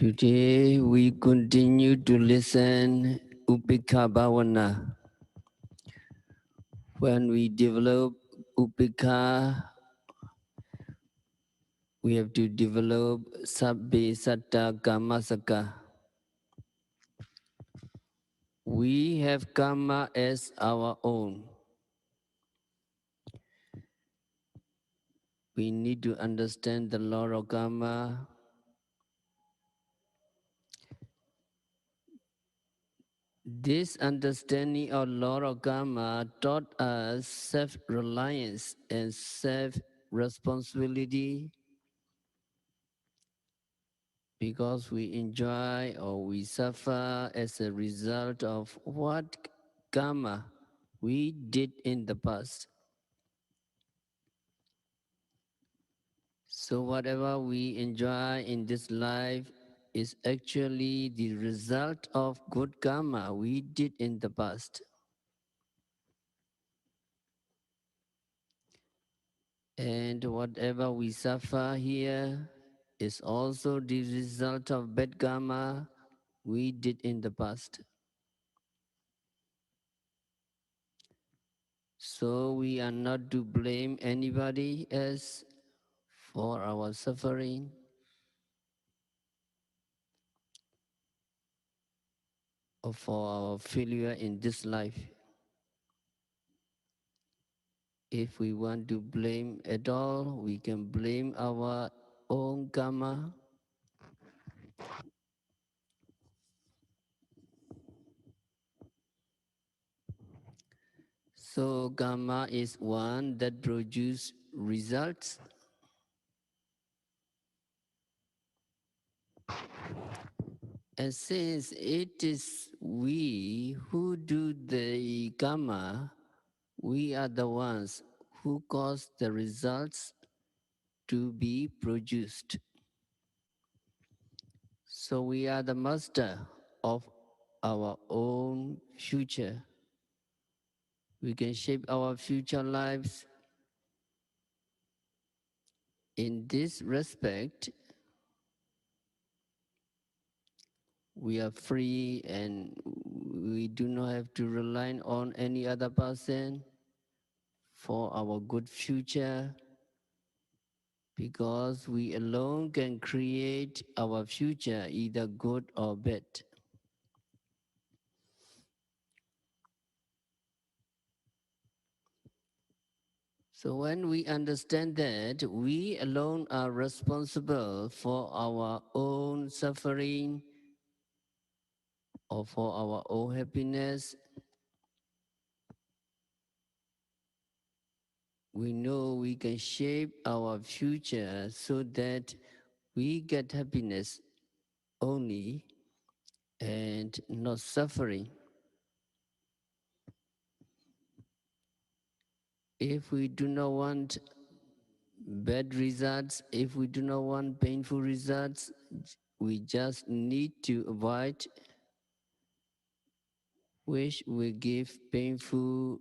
Today we continue to listen Upekkha Bhavana. When we develop Upekkha, we have to develop Sabbe Satta Kammasaka. We have karma as our own. We need to understand the law of karma. This understanding of law of karma taught us self-reliance and self-responsibility, because we enjoy or we suffer as a result of what karma we did in the past. So whatever we enjoy in this life is actually the result of good karma we did in the past. And whatever we suffer here is also the result of bad karma we did in the past. So we are not to blame anybody else for our suffering, or for our failure in this life. If we want to blame at all, we can blame our own karma. So karma is one that produces results. And since it is we who do the karma, we are the ones who cause the results to be produced. So we are the master of our own future. We can shape our future lives. In this respect, we are free and we do not have to rely on any other person for our good future, because we alone can create our future, either good or bad. So when we understand that we alone are responsible for our own suffering or for our own happiness, we know we can shape our future so that we get happiness only and not suffering. If we do not want bad results, if we do not want painful results, we just need to avoid which will give painful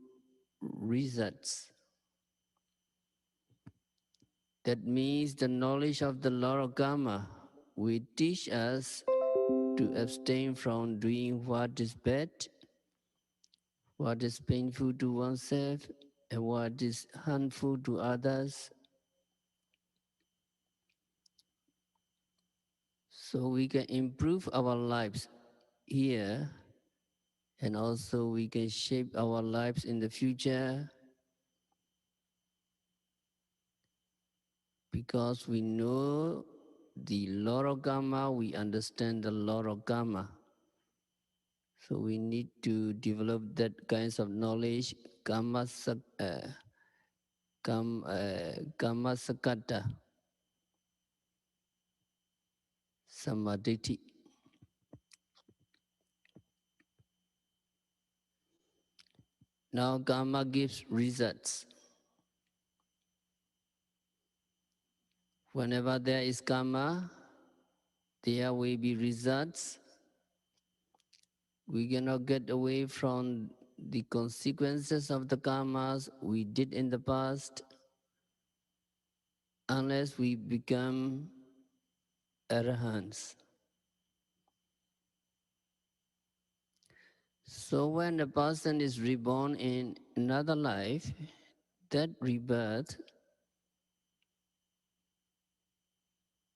results. That means the knowledge of the law of karma will teach us to abstain from doing what is bad, what is painful to oneself, and what is harmful to others. So we can improve our lives here, and also we can shape our lives in the future, because we know the law of karma, we understand the law of karma. So we need to develop that kinds of knowledge, karma sakata, samadhi. Now karma gives results. Whenever there is karma, there will be results. We cannot get away from the consequences of the karmas we did in the past unless we become arahants. So when a person is reborn in another life, that rebirth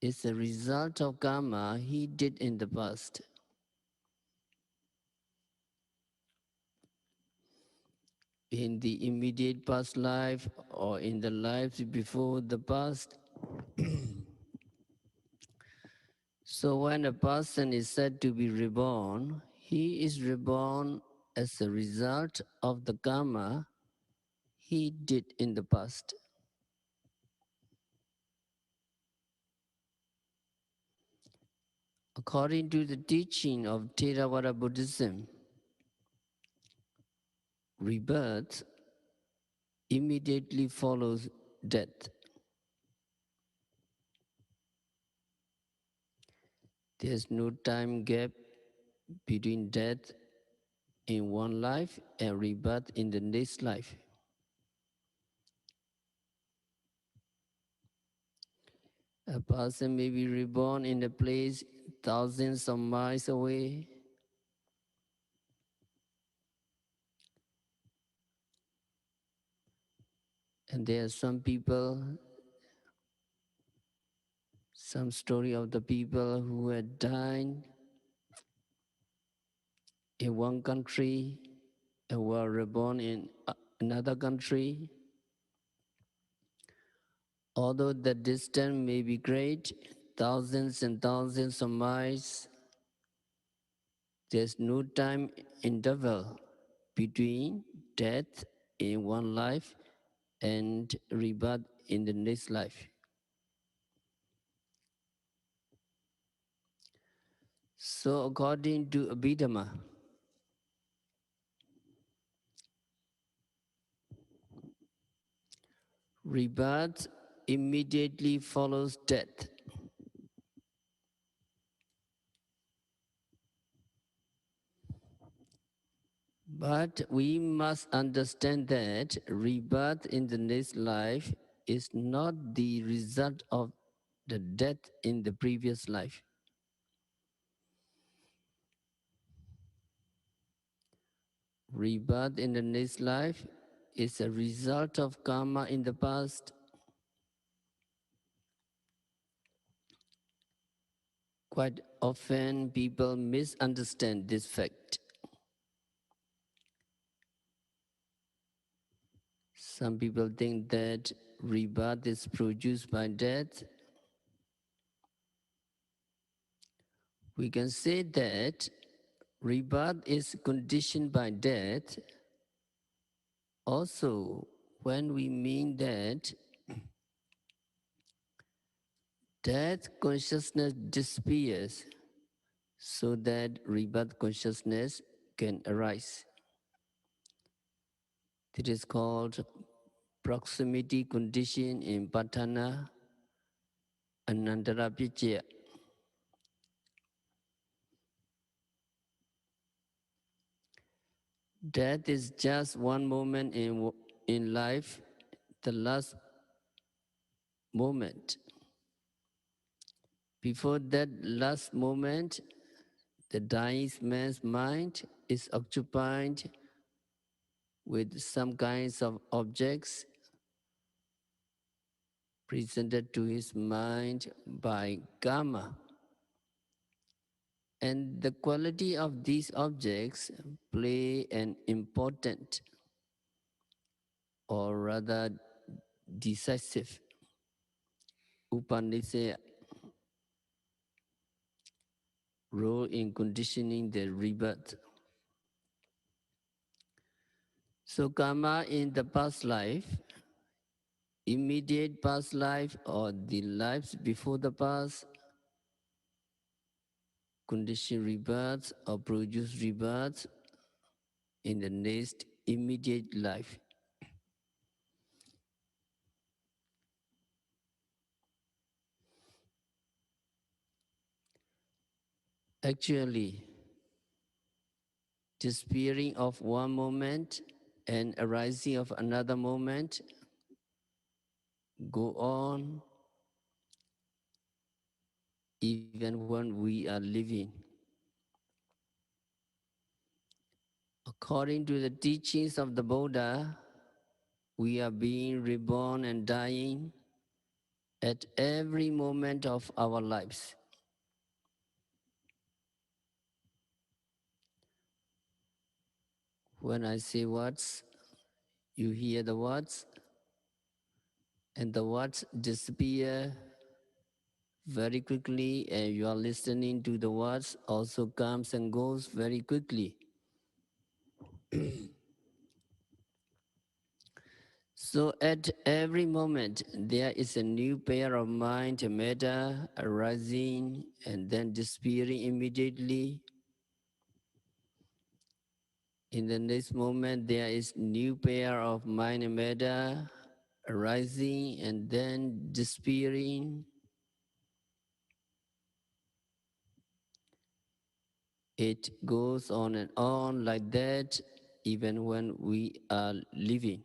is a result of karma he did in the past. In the immediate past life or in the lives before the past. So when a person is said to be reborn, he is reborn as a result of the karma he did in the past. According to the teaching of Theravada Buddhism, rebirth immediately follows death. There's no time gap between death in one life and rebirth in the next life. A person may be reborn in a place thousands of miles away, and there are some people, some story of the people who had died in one country and were reborn in another country. Although the distance may be great, thousands and thousands of miles, there's no time interval between death in one life and rebirth in the next life. So according to Abhidhamma, rebirth immediately follows death. But we must understand that rebirth in the next life is not the result of the death in the previous life. Rebirth in the next life is a result of karma in the past. Quite often people misunderstand this fact. Some people think that rebirth is produced by death. We can say that rebirth is conditioned by death also when we mean that death consciousness disappears so that rebirth consciousness can arise. It is called proximity condition in Patthana Anantara Picchaya. Death is just one moment in life, the last moment. Before that last moment, the dying man's mind is occupied with some kinds of objects presented to his mind by karma. And the quality of these objects play an important, or rather decisive, upanishad role in conditioning the rebirth. So karma in the past life, immediate past life, or the lives before the past, condition rebirth or produce rebirth in the next immediate life. Actually, disappearing of one moment and arising of another moment go on even when we are living. According to the teachings of the Buddha, we are being reborn and dying at every moment of our lives. When I say words, you hear the words, and the words disappear very quickly, and you are listening to the words also comes and goes very quickly. So at every moment, there is a new pair of mind, metta, arising and then disappearing immediately. In the next moment, there is new pair of mind and metta, arising and then disappearing. It goes on and on like that, even when we are living.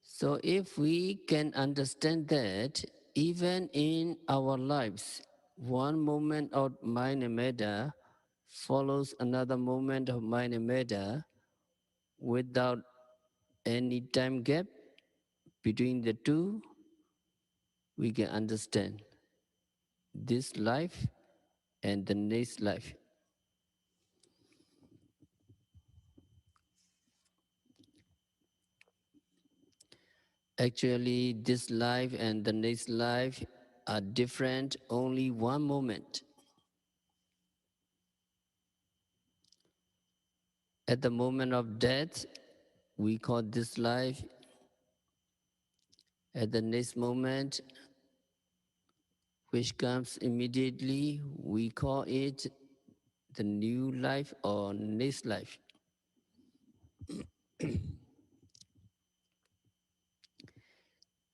So if we can understand that, even in our lives, one moment of mind and metta follows another moment of mind and metta without any time gap between the two, we can understand this life and the next life. Actually, this life and the next life are different only one moment. At the moment of death, we call this life. At the next moment, which comes immediately, we call it the new life or next life.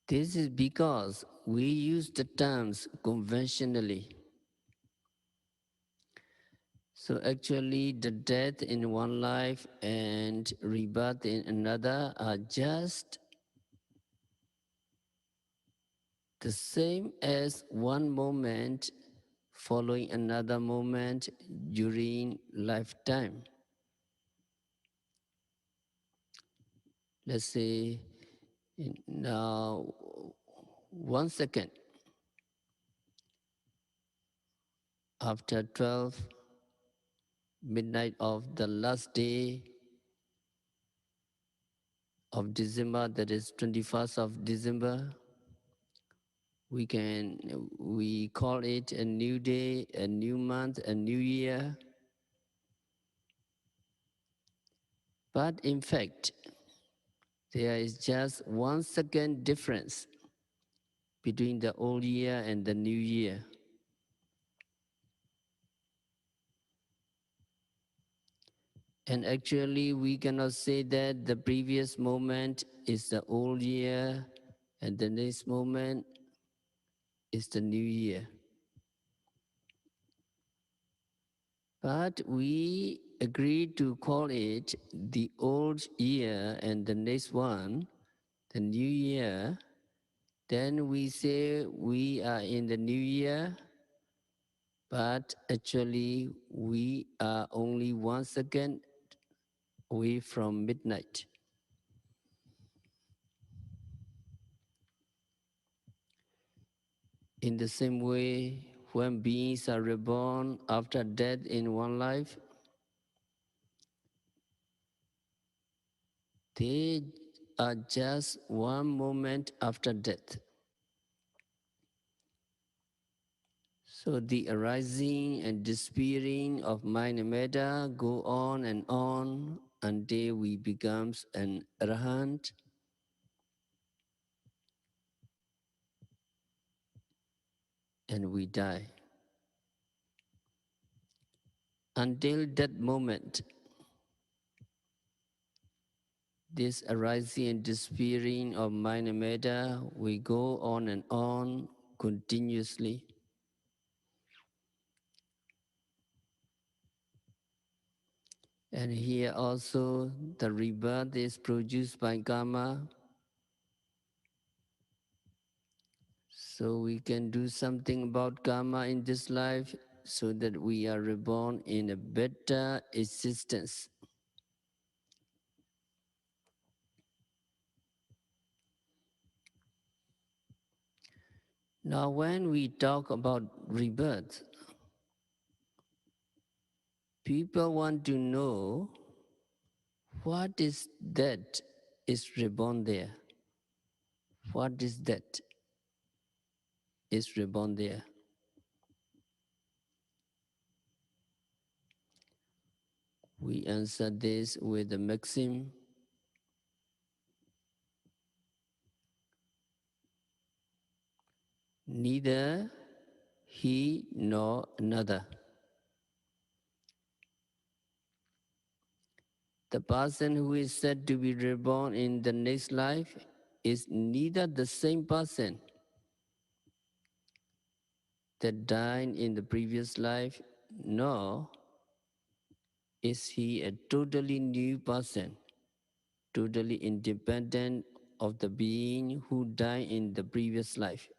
This is because we use the terms conventionally. So actually, the death in one life and rebirth in another are just the same as one moment following another moment during lifetime. Let's say now 1 second after 12 midnight of the last day of December, that is 21st of December, we call it a new day, a new month, a new year. But in fact, there is just 1 second difference between the old year and the new year. And actually, we cannot say that the previous moment is the old year and the next moment is the new year. But we agree to call it the old year and the next one, the new year. Then we say we are in the new year, but actually we are only 1 second away from midnight. In the same way, when beings are reborn after death in one life, they are just one moment after death. So the arising and disappearing of mind and metta go on and on until we become an arahant. And we die. Until that moment, this arising and disappearing of mind and metta, we go on and on continuously. And here also the rebirth is produced by karma. So we can do something about karma in this life so that we are reborn in a better existence. Now, when we talk about rebirth, people want to know what is that is reborn there. What is that is reborn there? We answer this with the maxim, neither he nor another. The person who is said to be reborn in the next life is neither the same person that died in the previous life, nor is he a totally new person, totally independent of the being who died in the previous life.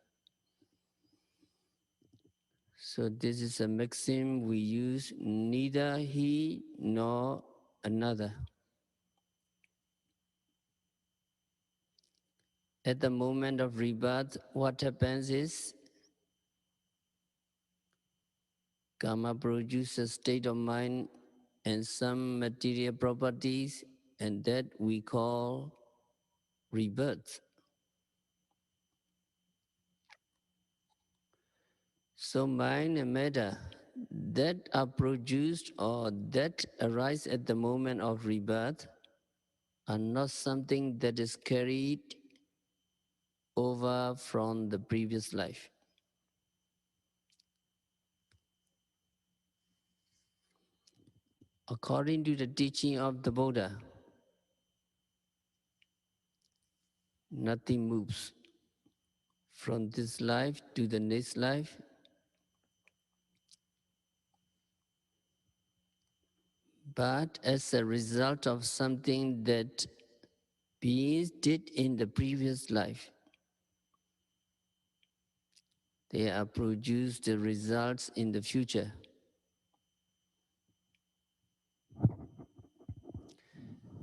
So this is a maxim we use, neither he nor another. At the moment of rebirth, what happens is karma produces a state of mind and some material properties, and that we call rebirth. So mind and matter that are produced or that arise at the moment of rebirth are not something that is carried over from the previous life. According to the teaching of the Buddha, nothing moves from this life to the next life, but as a result of something that beings did in the previous life. They are produced the results in the future.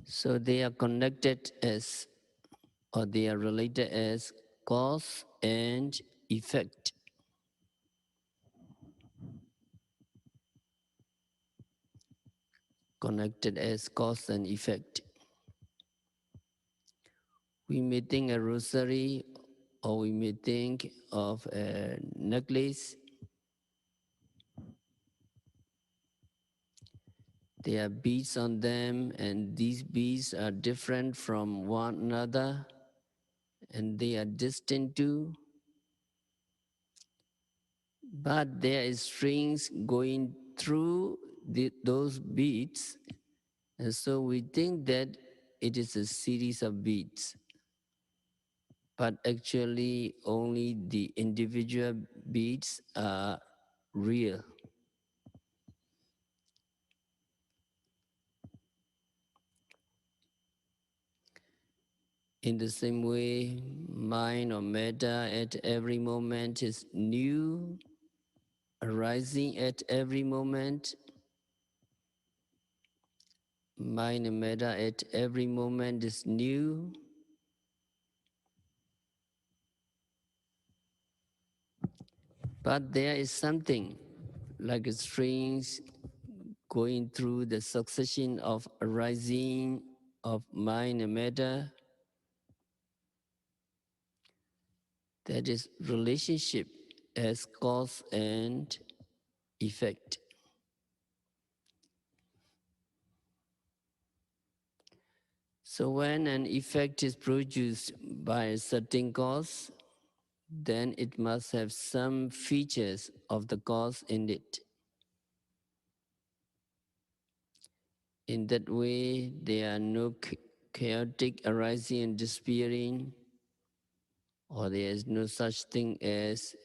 So they are connected as, or they are related as cause and effect. Connected as cause and effect. We may think a rosary, or we may think of a necklace. There are beads on them, and these beads are different from one another, and they are distinct too. But there is strings going through those beads, and so we think that it is a series of beads. But actually only the individual beads are real. In the same way, mind or matter at every moment is new, arising at every moment. Mind and matter at every moment is new. But there is something like strings going through the succession of arising of mind and matter. That is relationship as cause and effect. So when an effect is produced by a certain cause, then it must have some features of the cause in it. In that way, there are no chaotic arising and disappearing, or there is no such thing as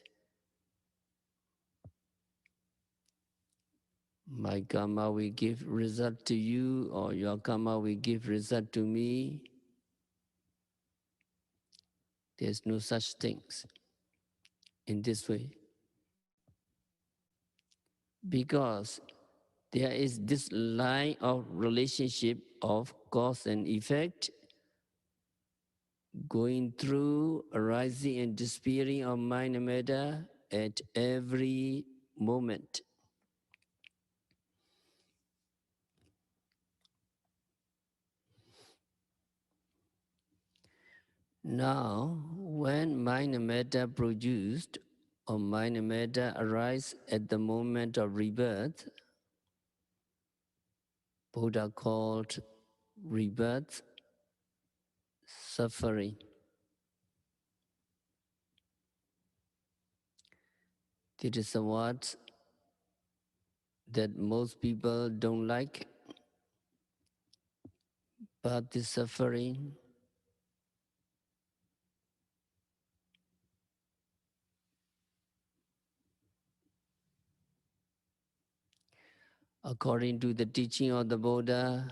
my karma will give result to you, or your karma will give result to me. There's no such things. in this way. Because there is this line of relationship of cause and effect going through arising and disappearing of mind and matter at every moment. Now, when mind and matter produced or mind and matter arise at the moment of rebirth, Buddha called rebirth suffering. This is a word that most people don't like, but the suffering, according to the teaching of the Buddha,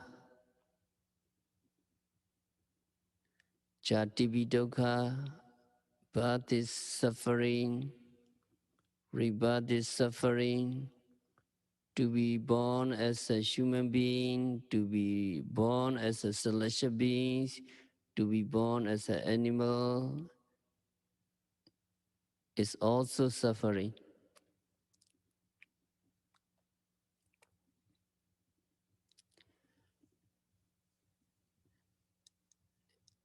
Jati dukkha, birth is suffering, rebirth is suffering, to be born as a human being, to be born as a celestial being, to be born as an animal is also suffering.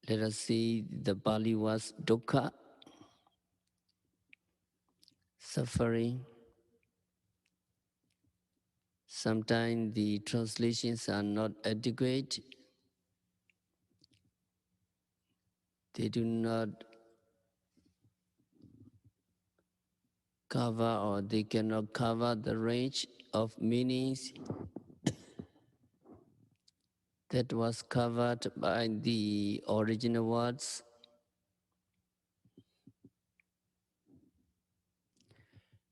Let us see the Pali was dukkha, suffering. Sometimes the translations are not adequate. They do not cover or they cannot cover the range of meanings that was covered by the original words.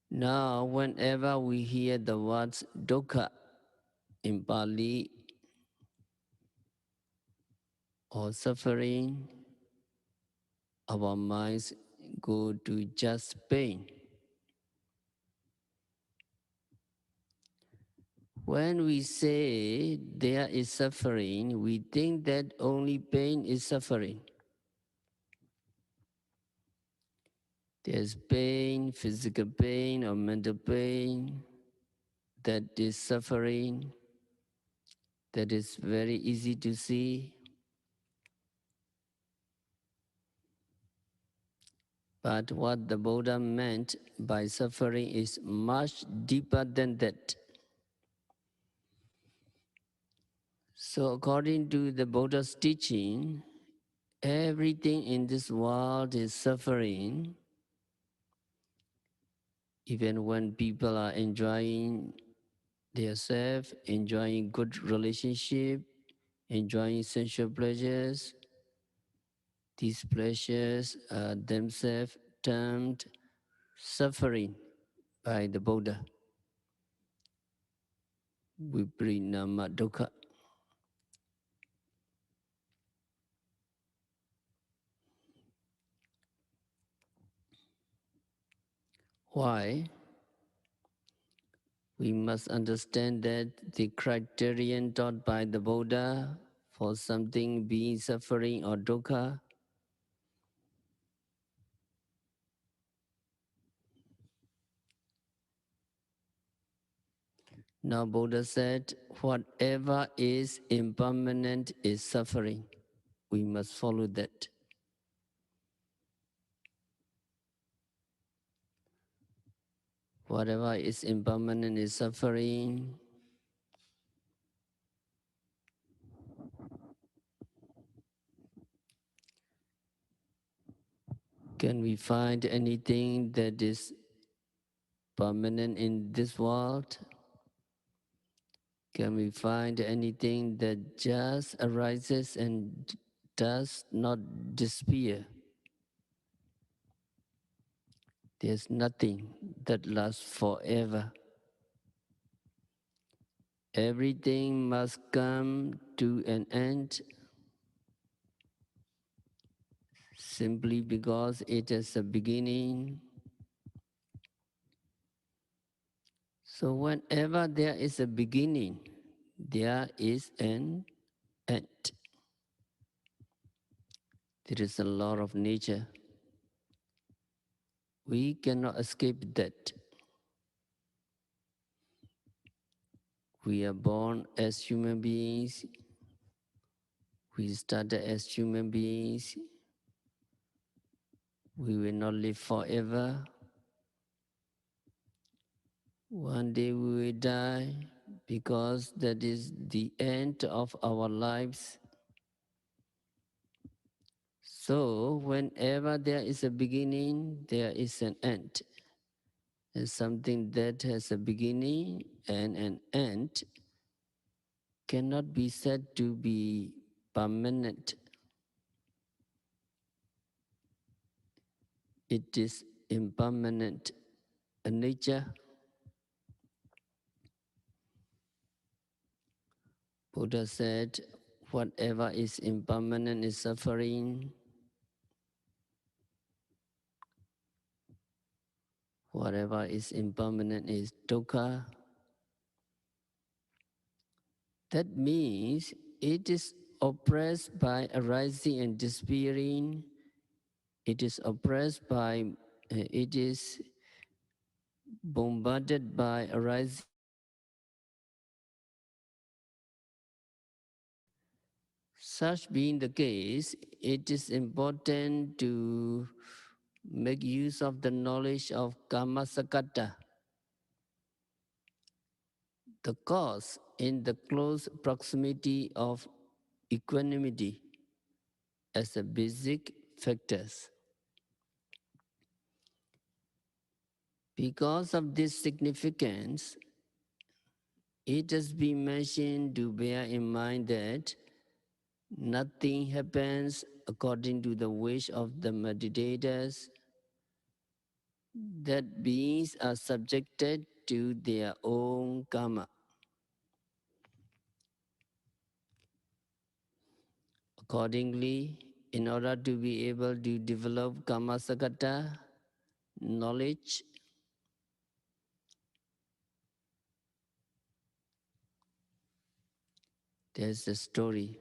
Now, whenever we hear the words dukkha in Pali or suffering, our minds go to just pain. When we say there is suffering, we think that only pain is suffering. There's pain, physical pain or mental pain, that is suffering, that is very easy to see. But what the Buddha meant by suffering is much deeper than that. So according to the Buddha's teaching, everything in this world is suffering. Even when people are enjoying themselves, enjoying good relationship, enjoying sensual pleasures, these pleasures are themselves termed suffering by the Buddha. Viprinama dukkha. Why? We must understand that the criterion taught by the Buddha for something being suffering or dukkha now Buddha said, whatever is impermanent is suffering. We must follow that. Whatever is impermanent is suffering. Can we find anything that is permanent in this world? Can we find anything that just arises and does not disappear? There's nothing that lasts forever. Everything must come to an end simply because it has a beginning So whenever there is a beginning, there is an end. There is a law of nature. We cannot escape that. We are born as human beings. We started as human beings. We will not live forever. One day we will die because that is the end of our lives. So whenever there is a beginning, there is an end. And something that has a beginning and an end cannot be said to be permanent. It is impermanent. A nature. Buddha said, whatever is impermanent is suffering. Whatever is impermanent is dukkha. That means it is oppressed by arising and disappearing. It is oppressed by, it is bombarded by arising and disappearing. Such being the case, it is important to make use of the knowledge of karma sakata, the cause in the close proximity of equanimity as a basic factors. Because of this significance, it has been mentioned to bear in mind that nothing happens according to the wish of the meditators, that beings are subjected to their own karma. Accordingly, in order to be able to develop karma sakata knowledge, there's a story.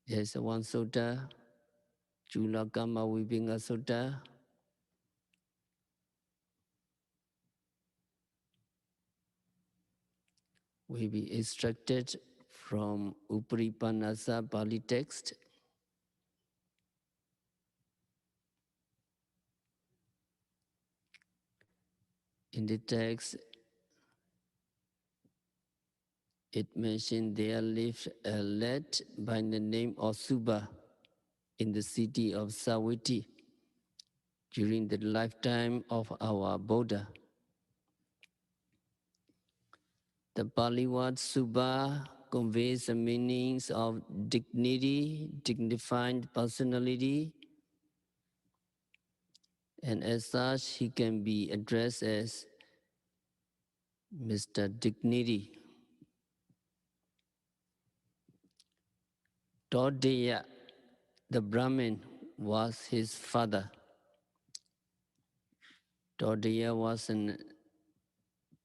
There's one sutta, Chula Karma Vibhinga Sutta. Will be extracted from Uparipanasa Pali text. In the text, it mentioned there lived a lad by the name of Subha in the city of Sawiti during the lifetime of our Buddha. The Pali word Subha conveys the meanings of dignity, dignified personality, and as such, he can be addressed as Mr. Dignity. Todeya, the Brahmin, was his father. Todeya was an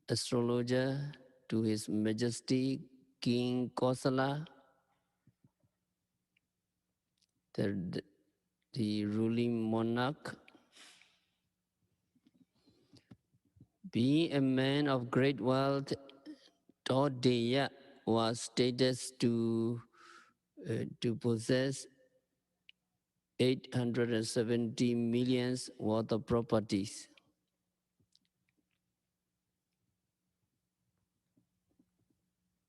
astrologer to His Majesty King Kosala, the ruling monarch. Being a man of great wealth, Todeya was stated to possess 870 millions worth of properties.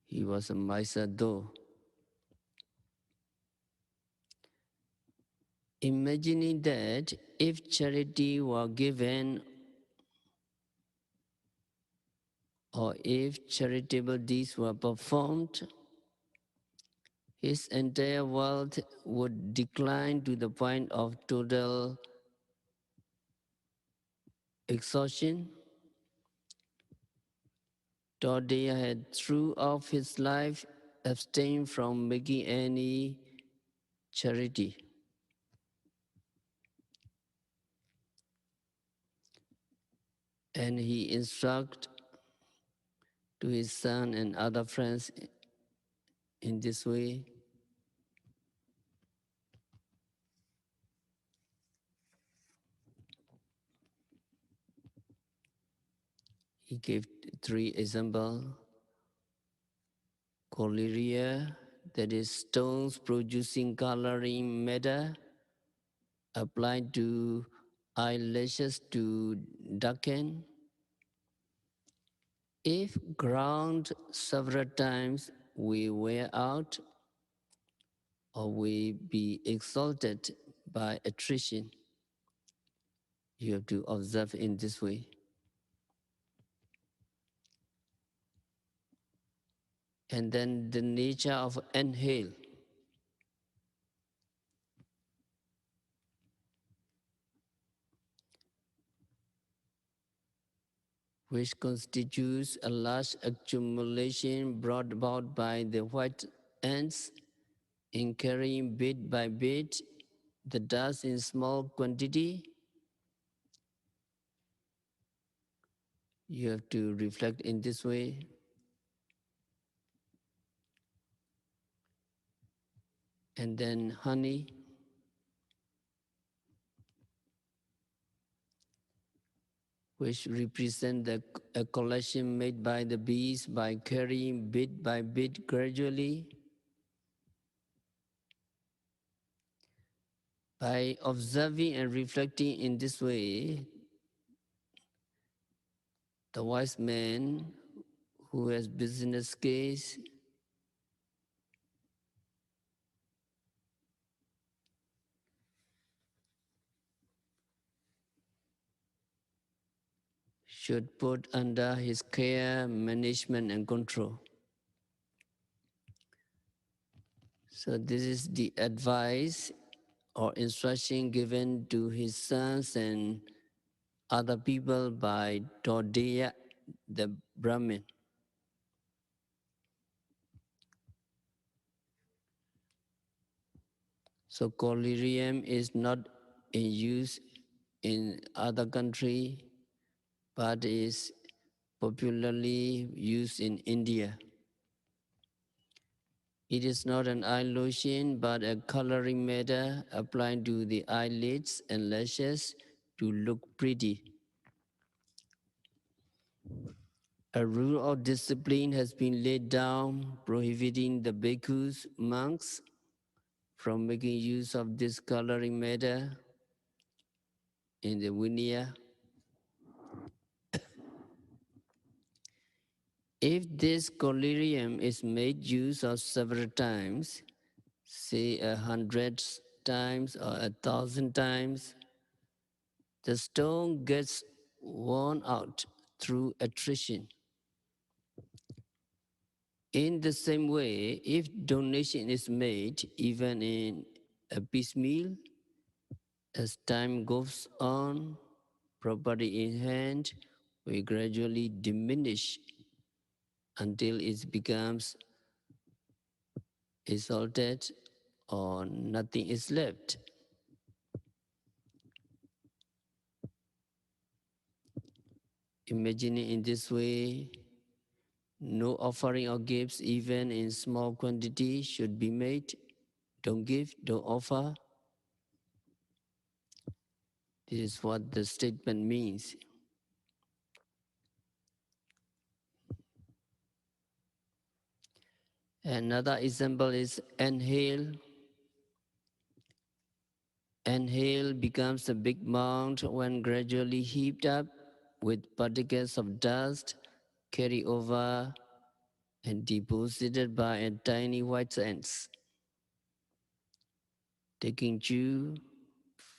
He was a miser though. Imagining that if charity were given or if charitable deeds were performed, his entire wealth would decline to the point of total exhaustion. Todeya had throughout his life abstained from making any charity. And he instructed to his son and other friends in this way. He gave three examples. Collyria, that is stones producing coloring matter, applied to eyelashes to darken. If ground several times, we wear out or we be exalted by attrition. You have to observe in this way. And then the nature of inhale. Which constitutes a large accumulation brought about by the white ants in carrying bit by bit the dust in small quantity. You have to reflect in this way. And then honey, which represent a collection made by the bees by carrying bit by bit gradually. By observing and reflecting in this way, the wise man who has business case should put under his care, management, and control. So this is the advice or instruction given to his sons and other people by Todeya, the Brahmin. So collyrium is not in use in other country, but is popularly used in India. It is not an eye lotion, but a coloring matter applied to the eyelids and lashes to look pretty. A rule of discipline has been laid down prohibiting the bhikkhus, monks, from making use of this coloring matter in the Vinaya. If this collyrium is made use of several times, say 100 times or 1,000 times, the stone gets worn out through attrition. In the same way, if donation is made even in a piecemeal, as time goes on, property in hand will gradually diminish until it becomes exalted or nothing is left. Imagining in this way, no offering or gifts, even in small quantity, should be made. Don't give, don't offer. This is what the statement means. Another example is inhale. Inhale becomes a big mound when gradually heaped up with particles of dust carried over and deposited by a tiny white ants. Taking cue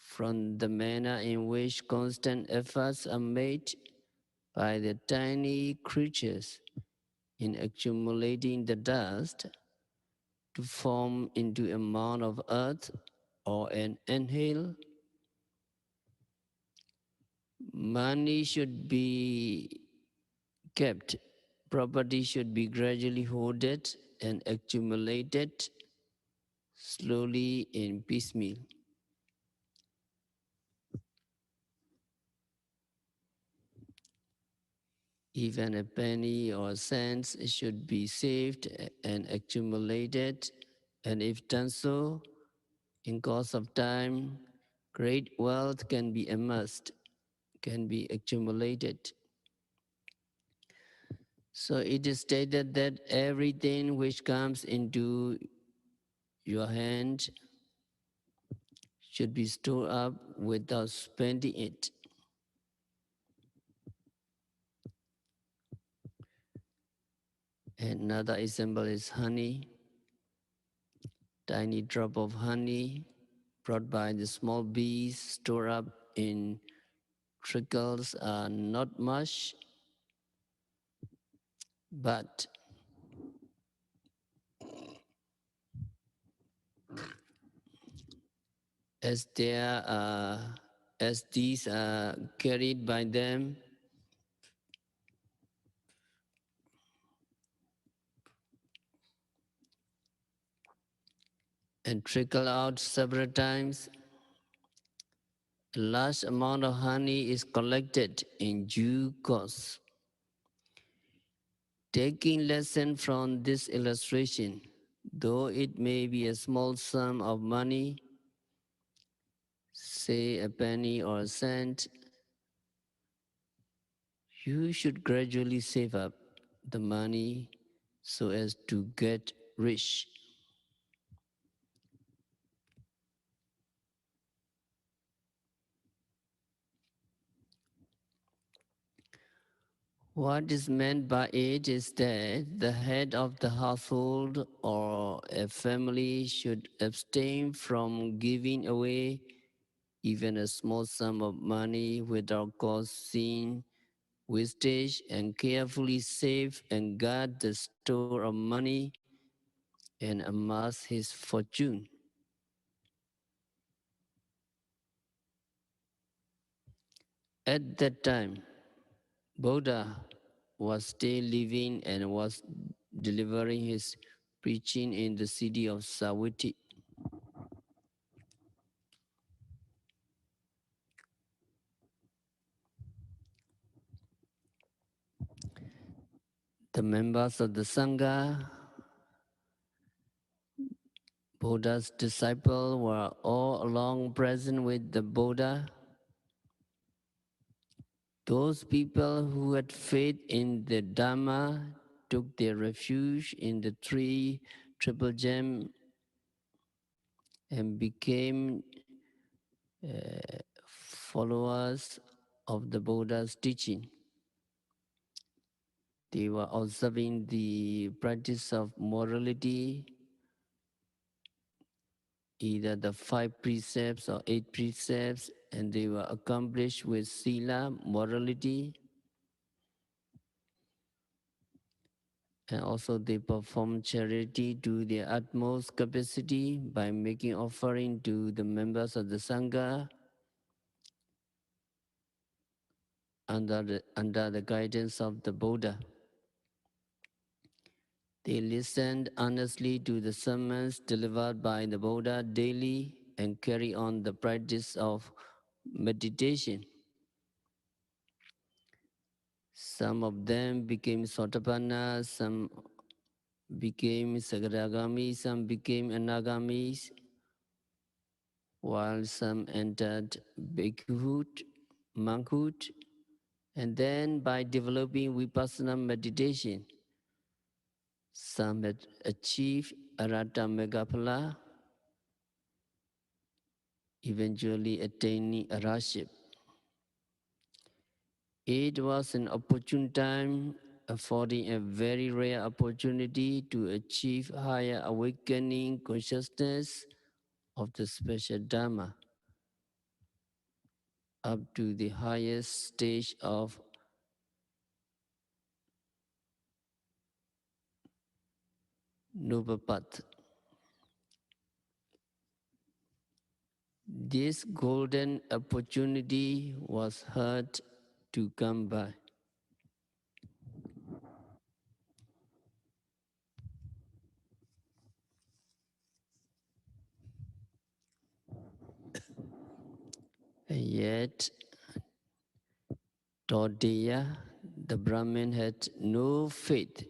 from the manner in which constant efforts are made by the tiny creatures in accumulating the dust to form into a mound of earth or an anthill, money should be kept, property should be gradually hoarded and accumulated slowly in piecemeal. Even a penny or cents should be saved and accumulated, and if done so, in course of time, great wealth can be amassed, can be accumulated. So it is stated that everything which comes into your hand should be stored up without spending it. Another example is honey. Tiny drop of honey brought by the small bees stored up in trickles are not much, but as there as these are carried by them and trickle out several times, a large amount of honey is collected in due course. Taking lesson from this illustration, though it may be a small sum of money, say a penny or a cent, you should gradually save up the money so as to get rich. What is meant by it is that the head of the household or a family should abstain from giving away even a small sum of money without causing wastage, and carefully save and guard the store of money and amass his fortune. At that time, Buddha was still living and was delivering his preaching in the city of Savatthi. The members of the Sangha, Buddha's disciples, were all along present with the Buddha. Those people who had faith in the Dhamma took their refuge in the three triple gem and became followers of the Buddha's teaching. They were observing the practice of morality, either the 5 precepts or 8 precepts, and they were accomplished with sila, morality, and also they performed charity to their utmost capacity by making offering to the members of the Sangha under the guidance of the Buddha. They listened honestly to the sermons delivered by the Buddha daily and carry on the practice of meditation. Some of them became Sotapanna, some became Sagadagami, some became Anagamis, while some entered bhikkhuhood, monkhood, and then by developing vipassana meditation, some had achieved Arhata Megaphala, eventually attaining arhatship. It was an opportune time, affording a very rare opportunity to achieve higher awakening consciousness of the special Dharma up to the highest stage of Nupapat. This golden opportunity was hard to come by. And yet, Todaya, the Brahmin had no faith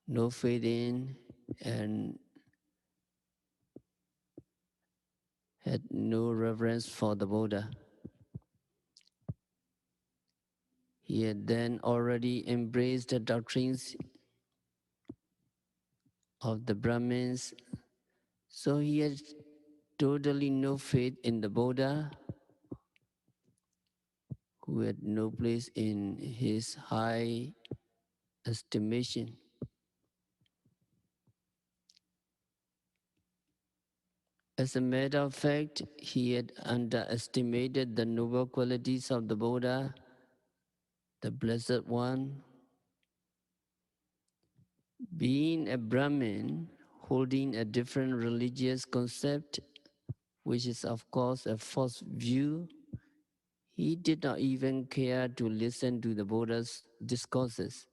in, and had no reverence for the Buddha. He had then already embraced the doctrines of the Brahmins, so he had totally no faith in the Buddha, who had no place in his high estimation. As a matter of fact, he had underestimated the noble qualities of the Buddha, the Blessed One. Being a Brahmin, holding a different religious concept, which is of course a false view, he did not even care to listen to the Buddha's discourses.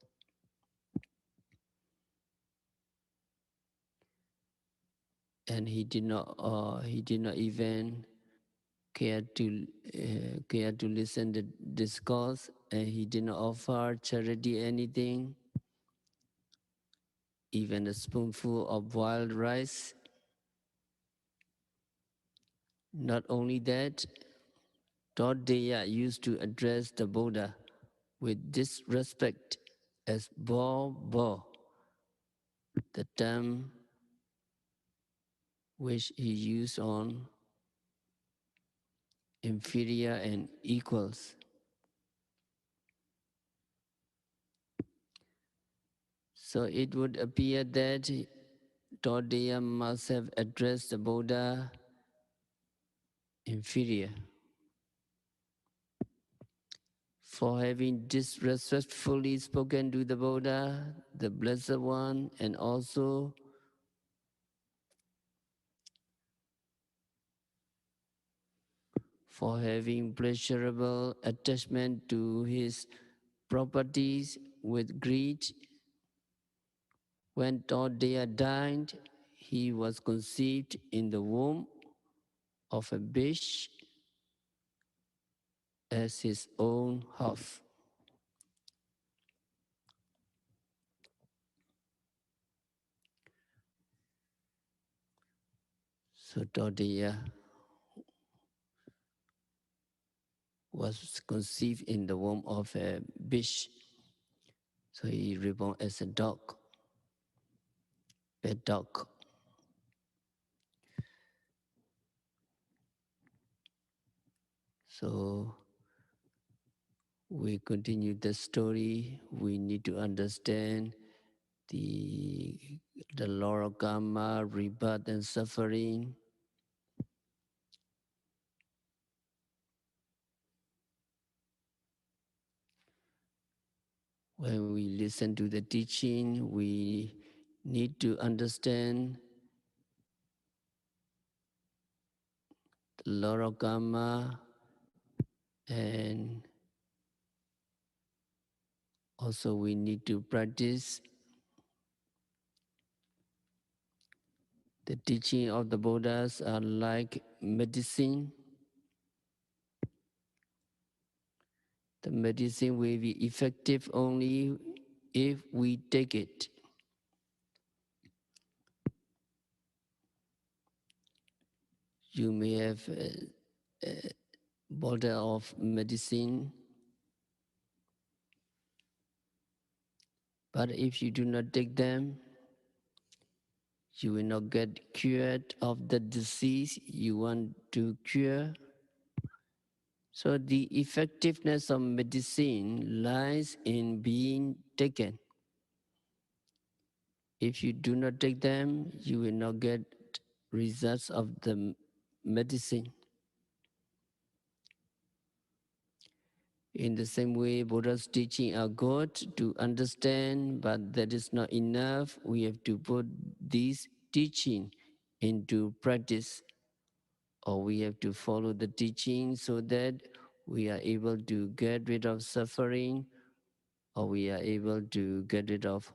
And he did not even care to listen the discourse, and he did not offer charity anything, even a spoonful of boiled rice. Not only that, Toddeya used to address the Buddha with disrespect as Bo, the term which he used on inferior and equals. So it would appear that Toddeya must have addressed the Buddha inferior for having disrespectfully spoken to the Buddha, the Blessed One, and also for having pleasurable attachment to his properties with greed. When Toddeya died, he was conceived in the womb of a bitch as his own half. So Toddeya was conceived in the womb of a bitch. So he reborn as a dog, pet dog. So we continue the story. We need to understand the law of karma, rebirth and suffering. When we listen to the teaching, we need to understand the law of karma, and also we need to practice the teaching of the Buddhas are like medicine. The medicine will be effective only if we take it. You may have a bottle of medicine, but if you do not take them, you will not get cured of the disease you want to cure. So the effectiveness of medicine lies in being taken. If you do not take them, you will not get results of the medicine. In the same way, Buddha's teaching are good to understand, but that is not enough. We have to put this teaching into practice, or we have to follow the teaching so that we are able to get rid of suffering, or we are able to get rid of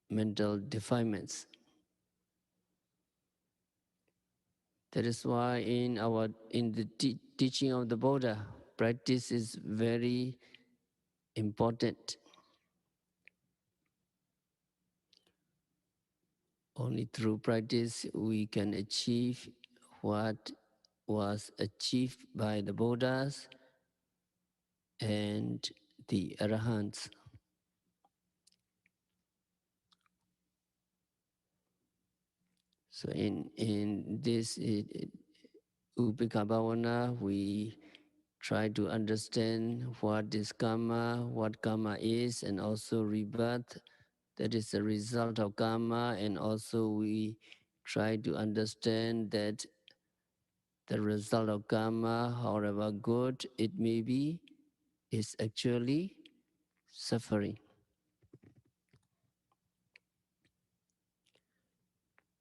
mental defilements. That is why in the teaching of the Buddha, practice is very important. Only through practice we can achieve what was achieved by the Buddhas and the Arahants. So in this Upekkha Bhavana, we try to understand what is karma, what karma is, and also rebirth. That is the result of karma, and also we try to understand that the result of karma, however good it may be, is actually suffering.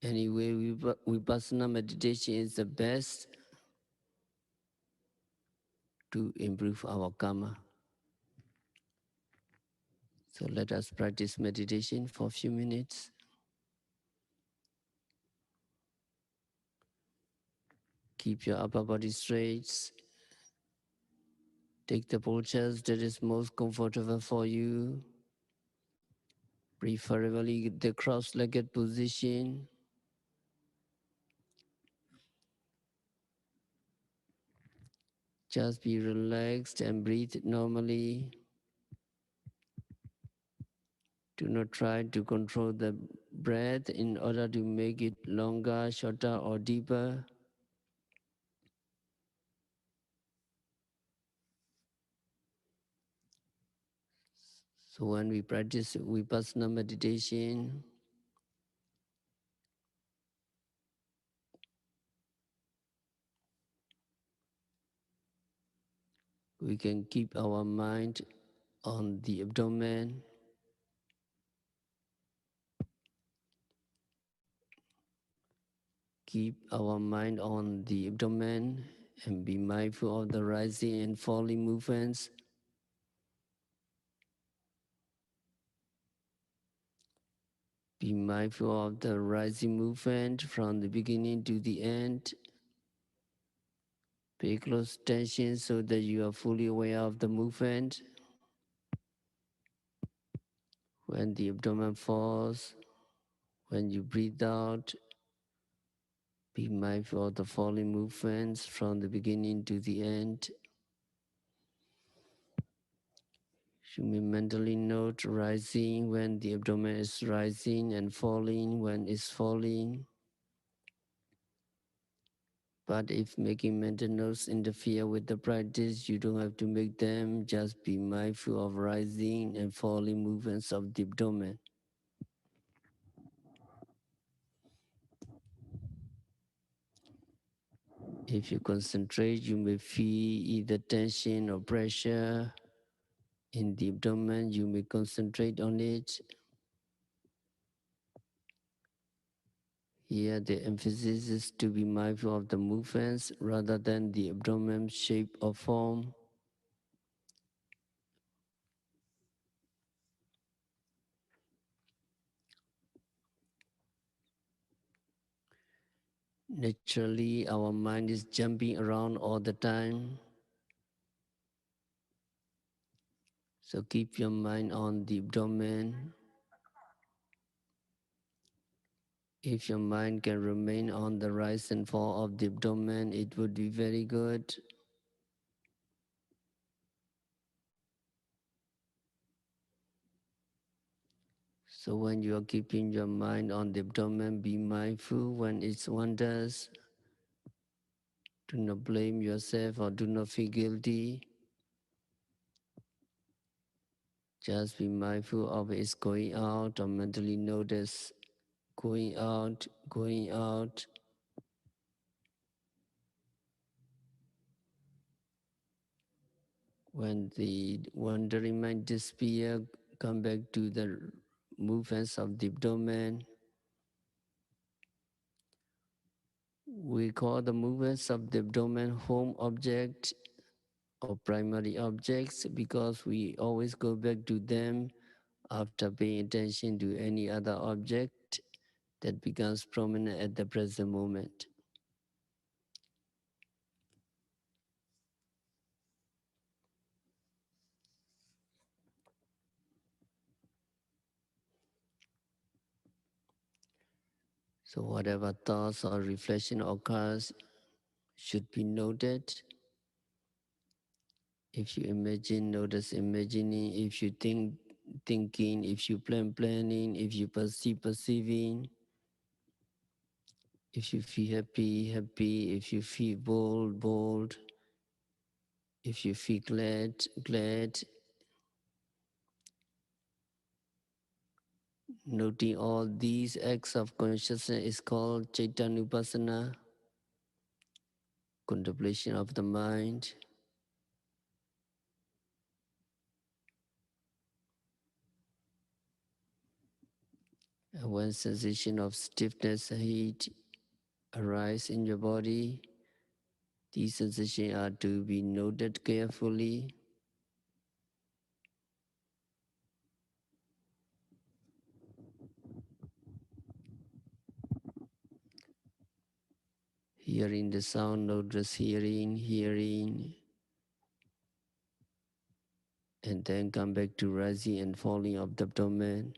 Anyway, Vipassana meditation is the best to improve our karma. So let us practice meditation for a few minutes. Keep your upper body straight. Take the postures that is most comfortable for you. Preferably the cross-legged position. Just be relaxed and breathe normally. Do not try to control the breath in order to make it longer, shorter, or deeper. So when we practice Vipassana meditation, we can keep our mind on the abdomen. Keep our mind on the abdomen and be mindful of the rising and falling movements. Be mindful of the rising movement from the beginning to the end. Pay close attention so that you are fully aware of the movement. When the abdomen falls, when you breathe out, be mindful of the falling movements from the beginning to the end. You may mentally note rising when the abdomen is rising and falling when it's falling. But if making mental notes interfere with the practice, you don't have to make them. Just be mindful of rising and falling movements of the abdomen. If you concentrate, you may feel either tension or pressure in the abdomen. You may concentrate on it. Here, the emphasis is to be mindful of the movements rather than the abdomen shape or form. Naturally, our mind is jumping around all the time. So keep your mind on the abdomen. If your mind can remain on the rise and fall of the abdomen, it would be very good. So when you are keeping your mind on the abdomen, be mindful when it wanders. Do not blame yourself or do not feel guilty. Just be mindful of its going out or mentally notice going out, going out. When the wandering mind disappears, come back to the movements of the abdomen. We call the movements of the abdomen home object or primary objects because we always go back to them after paying attention to any other object that becomes prominent at the present moment. So whatever thoughts or reflection occurs should be noted. If you imagine, notice imagining. If you think, thinking. If you plan, planning. If you perceive, perceiving. If you feel happy, happy. If you feel bold, bold. If you feel glad, glad. Noting all these acts of consciousness is called Chaitanupasana, contemplation of the mind. And when sensation of stiffness, heat arise in your body, these sensations are to be noted carefully. Hearing the sound, notice hearing, hearing, and then come back to rising and falling of the abdomen.